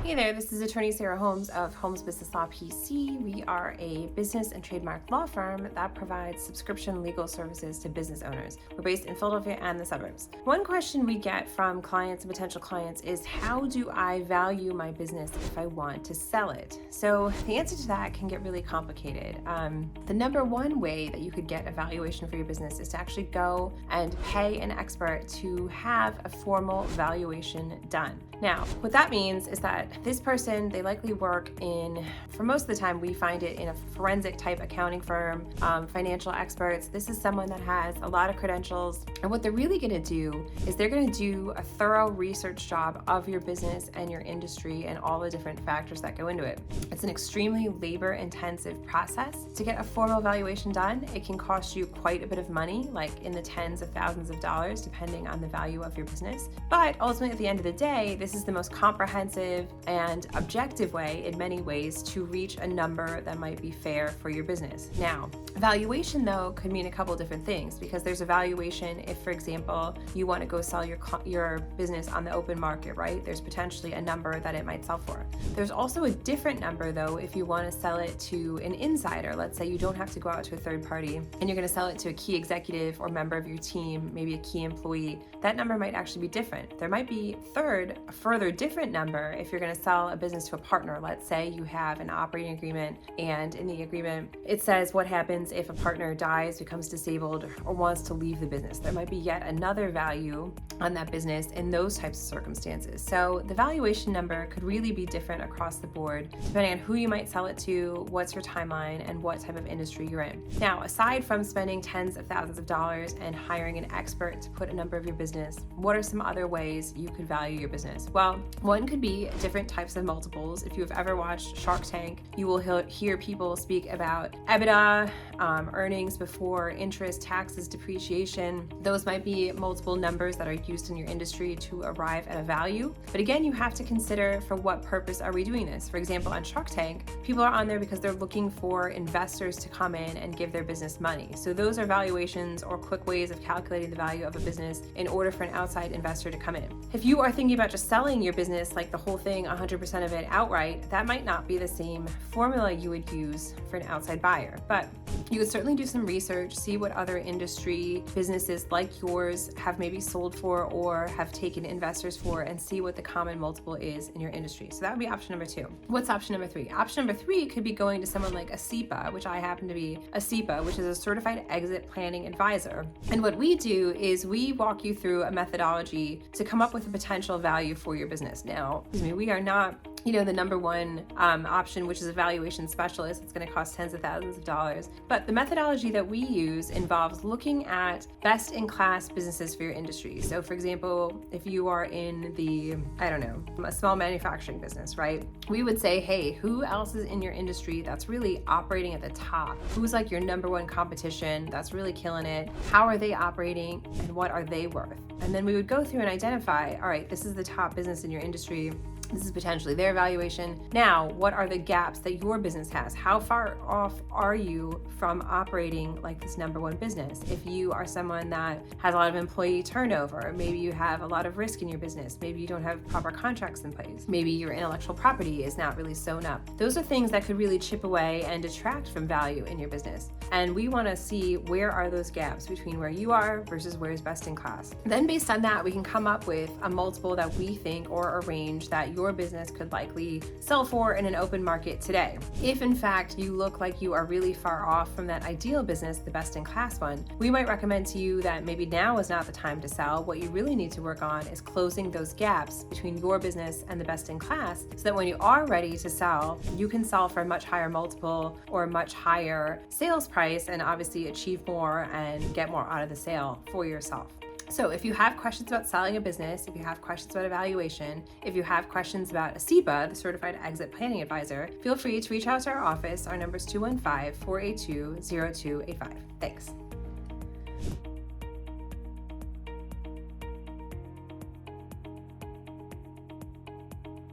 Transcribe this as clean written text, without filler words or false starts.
Hey there, this is attorney Sarah Holmes of Holmes Business Law P.C. We are a business and trademark law firm that provides subscription legal services to business owners. We're based in Philadelphia and the suburbs. One question we get from clients and potential clients is, how do I value my business if I want to sell it? So the answer to that can get really complicated. The number one way that you could get a valuation for your business is to actually go and pay an expert to have a formal valuation done. Now, what that means is that this person, they likely work in, for most of the time, we find it in a forensic type accounting firm, financial experts. This is someone that has a lot of credentials. And what they're really going to do is they're going to do a thorough research job of your business and your industry and all the different factors that go into it. It's an extremely labor-intensive process. To get a formal valuation done, it can cost you quite a bit of money, like in the tens of thousands of dollars, depending on the value of your business. But ultimately, at the end of the day, this is the most comprehensive and objective way in many ways to reach a number that might be fair for your business. Now, valuation though could mean a couple different things, because there's a valuation if, for example, you want to go sell your business on the open market, right? There's potentially a number that it might sell for. There's also a different number though if you want to sell it to an insider. Let's say you don't have to go out to a third party and you're going to sell it to a key executive or member of your team, maybe a key employee. That number might actually be different. There might be a further different number if you're going to sell a business to a partner. Let's say you have an operating agreement, and in the agreement it says what happens if a partner dies, becomes disabled, or wants to leave the business. There might be yet another value on that business in those types of circumstances. So the valuation number could really be different across the board depending on who you might sell it to, what's your timeline, and what type of industry you're in. Now, aside from spending tens of thousands of dollars and hiring an expert to put a number of your business, what are some other ways you could value your business? Well, one could be different types of multiples. If you've ever watched Shark Tank, you will hear people speak about EBITDA, earnings before interest, taxes, depreciation. Those might be multiple numbers that are used in your industry to arrive at a value. But again, you have to consider, for what purpose are we doing this? For example, on Shark Tank, people are on there because they're looking for investors to come in and give their business money. So those are valuations or quick ways of calculating the value of a business in order for an outside investor to come in. If you are thinking about just selling your business, like the whole thing, 100% of it outright, that might not be the same formula you would use for an outside buyer. But you could certainly do some research, see what other industry businesses like yours have maybe sold for or have taken investors for, and see what the common multiple is in your industry. So that would be option number 2. What's option number 3? Option number 3 could be going to someone like a CIPA, which I happen to be a CIPA, which is a certified exit planning advisor. And what we do is we walk you through a methodology to come up with a potential value for your business. Now, we are not the number one option, which is a valuation specialist. It's going to cost tens of thousands of dollars. But the methodology that we use involves looking at best-in-class businesses for your industry. So for example, if you are in a small manufacturing business, right? We would say, hey, who else is in your industry that's really operating at the top? Who's like your number one competition that's really killing it? How are they operating and what are they worth? And then we would go through and identify, all right, this is the top business in your industry. This is potentially their valuation. Now, what are the gaps that your business has? How far off are you from operating like this number one business? If you are someone that has a lot of employee turnover, maybe you have a lot of risk in your business, maybe you don't have proper contracts in place, maybe your intellectual property is not really sewn up. Those are things that could really chip away and detract from value in your business. And we want to see, where are those gaps between where you are versus where is best in class. Then based on that, we can come up with a multiple that we think, or a range that your business could likely sell for in an open market today. If in fact you look like you are really far off from that ideal business, the best in class one, we might recommend to you that maybe now is not the time to sell. What you really need to work on is closing those gaps between your business and the best in class, so that when you are ready to sell, you can sell for a much higher multiple or a much higher sales price, and obviously achieve more and get more out of the sale for yourself. So if you have questions about selling a business, if you have questions about evaluation, if you have questions about a CIPA, the Certified Exit Planning Advisor, feel free to reach out to our office. Our number is 215-482-0285. Thanks.